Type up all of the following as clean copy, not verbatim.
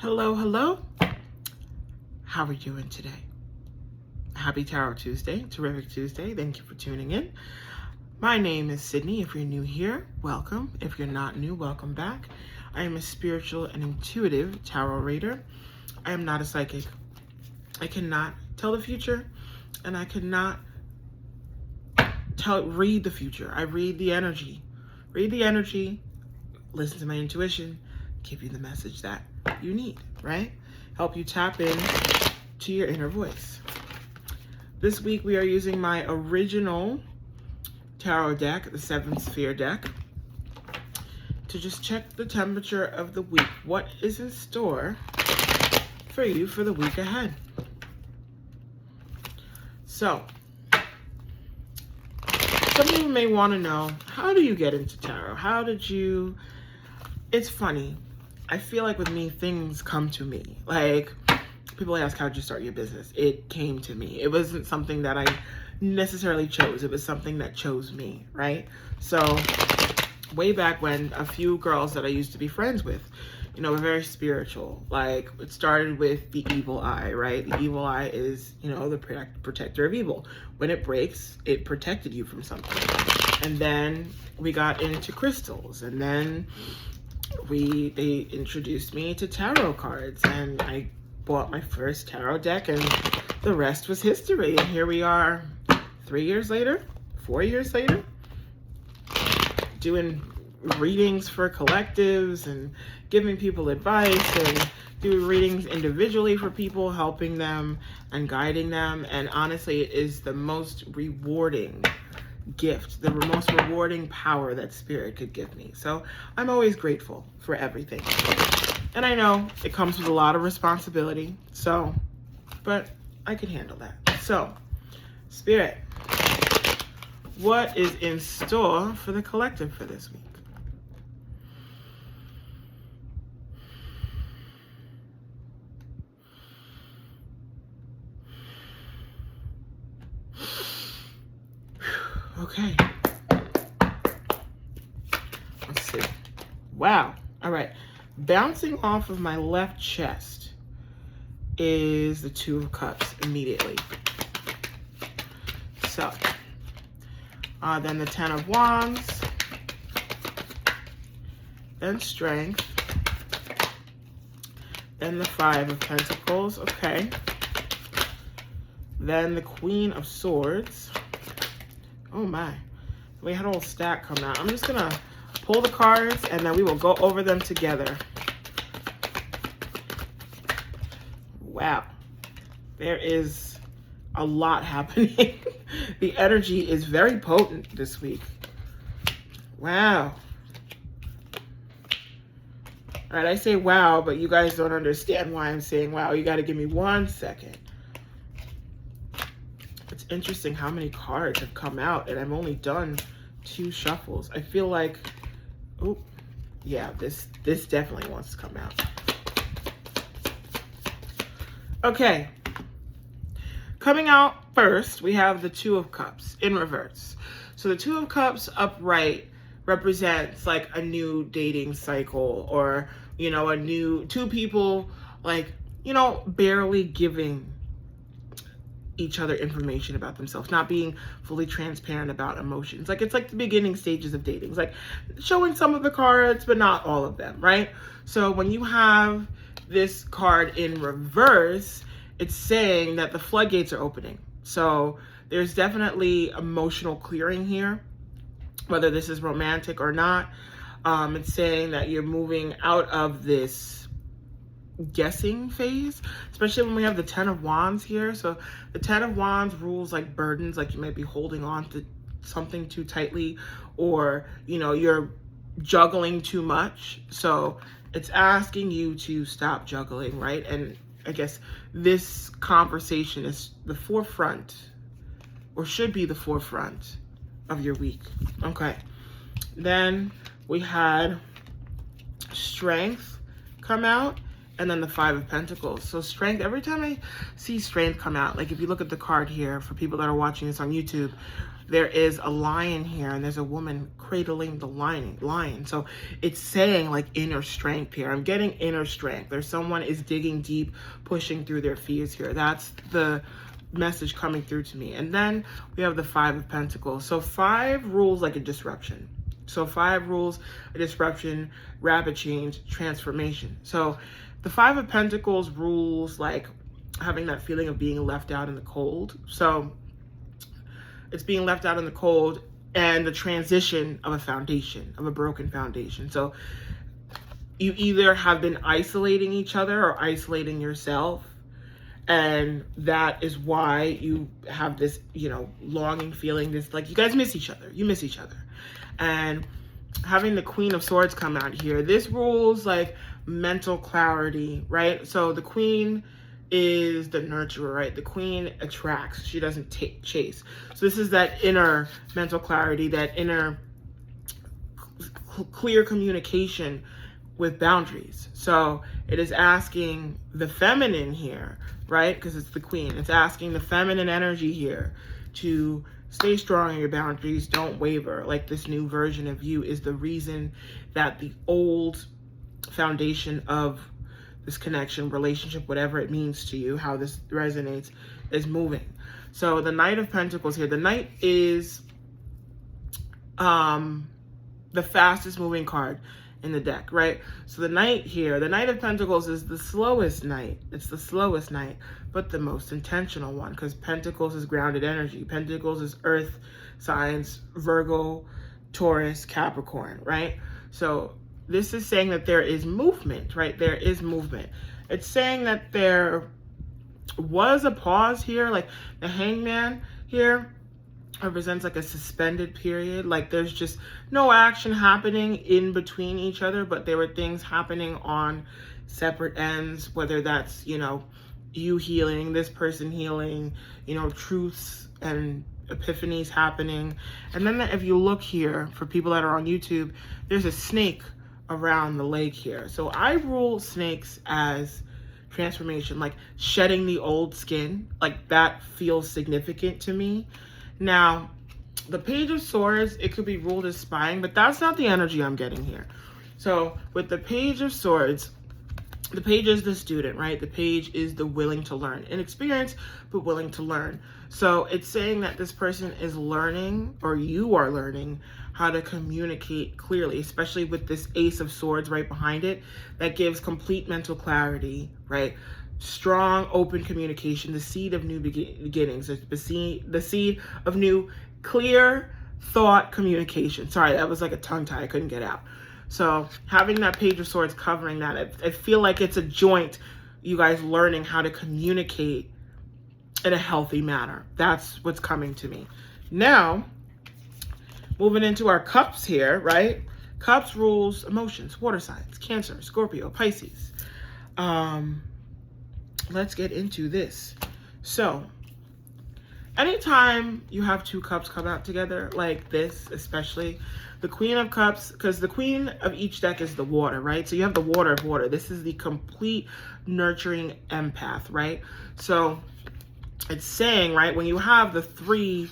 Hello, hello. How are you doing today? Happy Tarot Tuesday, terrific Tuesday. Thank you for tuning in. My name is Sydney. If you're new here, welcome. If you're not new, welcome back. I am a spiritual and intuitive tarot reader. I am not a psychic. I cannot tell the future, and I cannot read the future. I read the energy. Read the energy, listen to my intuition, give you the message that you need, right? Help you tap in to your inner voice. This week we are using my original tarot deck, the Seven Sphere deck, to just check the temperature of the week. What is in store for you for the week ahead? So, some of you may want to know, how do you get into tarot? It's funny. I feel like with me, things come to me. Like, people ask, how'd you start your business? It came to me. It wasn't something that I necessarily chose. It was something that chose me, right? So, way back when, a few girls that I used to be friends with, were very spiritual. Like, it started with the evil eye, right? The evil eye is, the protector of evil. When it breaks, it protected you from something. And then we got into crystals, and then they introduced me to tarot cards, and I bought my first tarot deck, and the rest was history. And here we are 3 years later, 4 years later, doing readings for collectives and giving people advice and doing readings individually for people, helping them and guiding them. And honestly, it is the most rewarding gift, the most rewarding power that spirit could give me. So I'm always grateful for everything. And I know it comes with a lot of responsibility, but I can handle that. So, spirit, what is in store for the collective for this week? Okay. Let's see. Wow. All right. Bouncing off of my left chest is the Two of Cups immediately. So, then the Ten of Wands, then Strength, then the Five of Pentacles, okay. Then the Queen of Swords. Oh my, we had a whole stack come out. I'm just gonna pull the cards and then we will go over them together. Wow, there is a lot happening. The energy is very potent this week. Wow. All right, I say wow, but you guys don't understand why I'm saying wow. You gotta give me 1 second. It's interesting how many cards have come out, and I've only done 2 shuffles. I feel like, oh, yeah, this definitely wants to come out. Okay. Coming out first, we have the Two of Cups in reverse. So the Two of Cups upright represents like a new dating cycle, or, a new 2 people, like, barely giving each other information about themselves, not being fully transparent about emotions. Like, it's like the beginning stages of dating. It's like showing some of the cards, but not all of them, right? So when you have this card in reverse, it's saying that the floodgates are opening. So there's definitely emotional clearing here, whether this is romantic or not. It's saying that you're moving out of this guessing phase, especially when we have the Ten of Wands here. So the Ten of Wands rules like burdens, like you might be holding on to something too tightly, or you're juggling too much. So it's asking you to stop juggling, right? And I guess this conversation is the forefront, or should be the forefront of your week. Okay. Then we had Strength come out, and then the Five of Pentacles. So Strength, every time I see Strength come out, like if you look at the card here, for people that are watching this on YouTube, there is a lion here, and there's a woman cradling the lion. So it's saying like inner strength here. I'm getting inner strength. There's someone is digging deep, pushing through their fears here. That's the message coming through to me. And then we have the Five of Pentacles. So 5 rules like a disruption. So 5 rules a disruption, rapid change, transformation. So the 5 of Pentacles rules like having that feeling of being left out in the cold. So it's being left out in the cold and the transition of a foundation, of a broken foundation. So you either have been isolating each other or isolating yourself. And that is why you have this, you know, longing feeling, this like you guys miss each other. You miss each other. And having the Queen of Swords come out here, this rules like mental clarity, right? So the Queen is the nurturer, right? The Queen attracts, she doesn't chase. So this is that inner mental clarity, that inner clear communication with boundaries. So it is asking the feminine here, right? Because it's the Queen. It's asking the feminine energy here to stay strong in your boundaries. Don't waver. Like this new version of you is the reason that the old foundation of this connection, relationship, whatever it means to you, how this resonates, is moving. So the Knight of Pentacles here. The Knight is the fastest moving card in the deck, right? So the Knight here, the Knight of Pentacles is the slowest Knight. It's the slowest Knight, but the most intentional one, because Pentacles is grounded energy. Pentacles is earth signs, Virgo, Taurus, Capricorn, right? So this is saying that there is movement, right? There is movement. It's saying that there was a pause here, like the Hangman here represents like a suspended period. Like there's just no action happening in between each other, but there were things happening on separate ends, whether that's, you know, you healing, this person healing, you know, truths and epiphanies happening. And then if you look here, for people that are on YouTube, there's a snake around the leg here. So I rule snakes as transformation, like shedding the old skin. Like that feels significant to me. Now, the Page of Swords, it could be ruled as spying, but that's not the energy I'm getting here. So with the Page of Swords, the Page is the student, right? The Page is the willing to learn. Inexperienced, but willing to learn. So it's saying that this person is learning, or you are learning, how to communicate clearly, especially with this Ace of Swords right behind it. That gives complete mental clarity, right? Strong, open communication, the seed of new beginnings, the seed of new, clear thought communication. Sorry, that was like a tongue tie. I couldn't get out. So having that Page of Swords covering that, I feel like it's a joint, you guys learning how to communicate in a healthy manner. That's what's coming to me. Now, moving into our cups here, right? Cups rules emotions, water signs, Cancer, Scorpio, Pisces. Let's get into this. So anytime you have 2 cups come out together like this, especially the Queen of Cups, because the Queen of each deck is the water, right? So you have the water of water. This is the complete nurturing empath, right? So it's saying, right, when you have the 3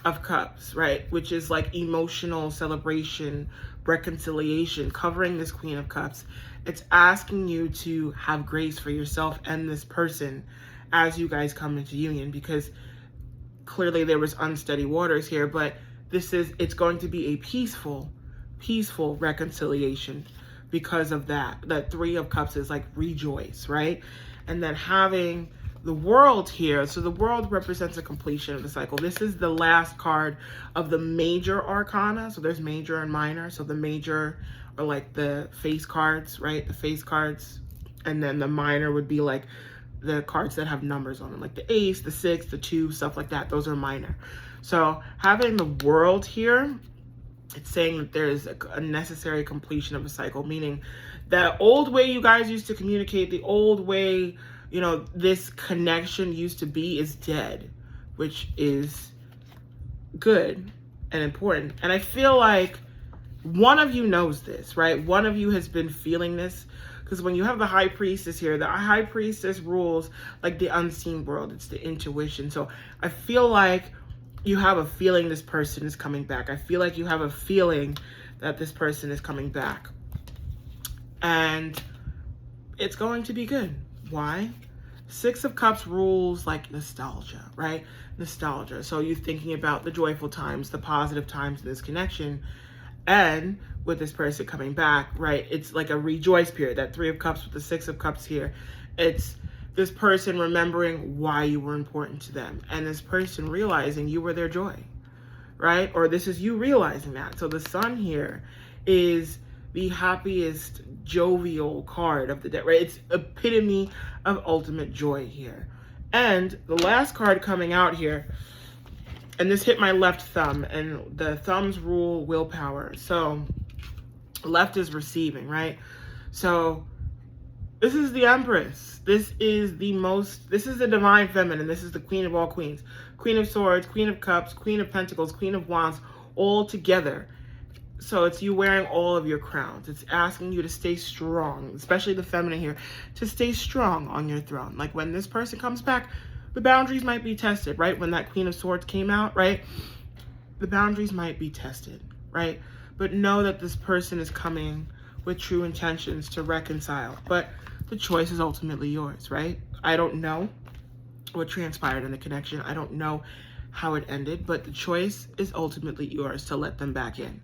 of Cups, right, which is like emotional celebration, reconciliation, covering this Queen of Cups, it's asking you to have grace for yourself and this person as you guys come into union, because clearly there was unsteady waters here, but it's going to be a peaceful reconciliation because of that. That 3 of Cups is like rejoice, right? And then having the World here, so the World represents a completion of the cycle. This is the last card of the major arcana. So there's major and minor. So the major are like the face cards, right? The face cards. And then the minor would be like the cards that have numbers on them, like the Ace, the 6, the 2, stuff like that. Those are minor. So having the World here, it's saying that there is a necessary completion of a cycle, meaning that old way you guys used to communicate, the old way, you know, this connection used to be is dead, which is good and important. And I feel like one of you knows this, right? One of you has been feeling this, because when you have the High Priestess here, the High Priestess rules like the unseen world. It's the intuition. So I feel like you have a feeling this person is coming back. I feel like you have a feeling that this person is coming back. And it's going to be good. Why? Six of Cups rules like nostalgia, right? Nostalgia. So you're thinking about the joyful times, the positive times of this connection. And with this person coming back, right, it's like a rejoice period. That Three of Cups with the Six of Cups here. It's this person remembering why you were important to them. And this person realizing you were their joy, right? Or this is you realizing that. So the Sun here is the happiest, jovial card of the deck, right? It's epitome of ultimate joy here. And the last card coming out here, and this hit my left thumb, and the thumbs rule willpower. So left is receiving, right? So this is the Empress. This is the divine feminine. This is the Queen of all queens. Queen of Swords, Queen of Cups, Queen of Pentacles, Queen of Wands, all together. So it's you wearing all of your crowns. It's asking you to stay strong, especially the feminine here, to stay strong on your throne. Like when this person comes back, the boundaries might be tested, right? When that Queen of Swords came out, right? The boundaries might be tested, right? But know that this person is coming with true intentions to reconcile. But the choice is ultimately yours, right? I don't know what transpired in the connection. I don't know how it ended, but the choice is ultimately yours to let them back in.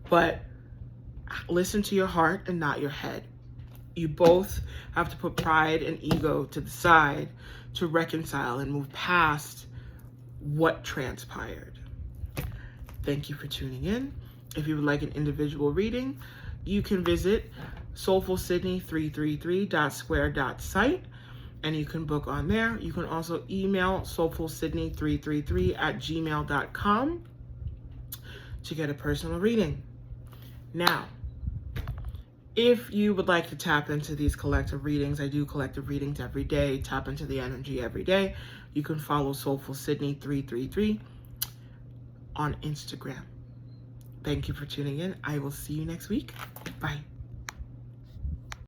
But listen to your heart and not your head. You both have to put pride and ego to the side to reconcile and move past what transpired. Thank you for tuning in. If you would like an individual reading, you can visit soulfulsydney333.square.site and you can book on there. You can also email soulfulsydney333@gmail.com to get a personal reading. Now, if you would like to tap into these collective readings, I do collective readings every day, tap into the energy every day. You can follow Soulful Sydney 333 on Instagram. Thank you for tuning in. I will see you next week. Bye.